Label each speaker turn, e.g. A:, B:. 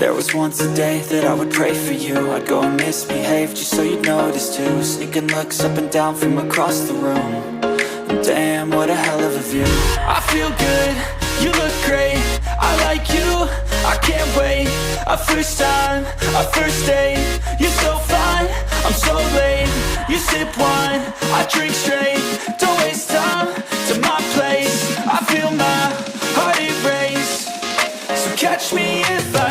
A: There was once a day that I would pray for you. I'd go and misbehave just so you'd notice too. Sneaking looks up and down from across the room. And damn, what a hell of a view. I feel good, you look great, I like you, I can't wait. A first time, a first date. You're so fine, I'm so late. You sip wine, I drink straight. Don't waste time to my place. I feel my heart erase. So catch me if I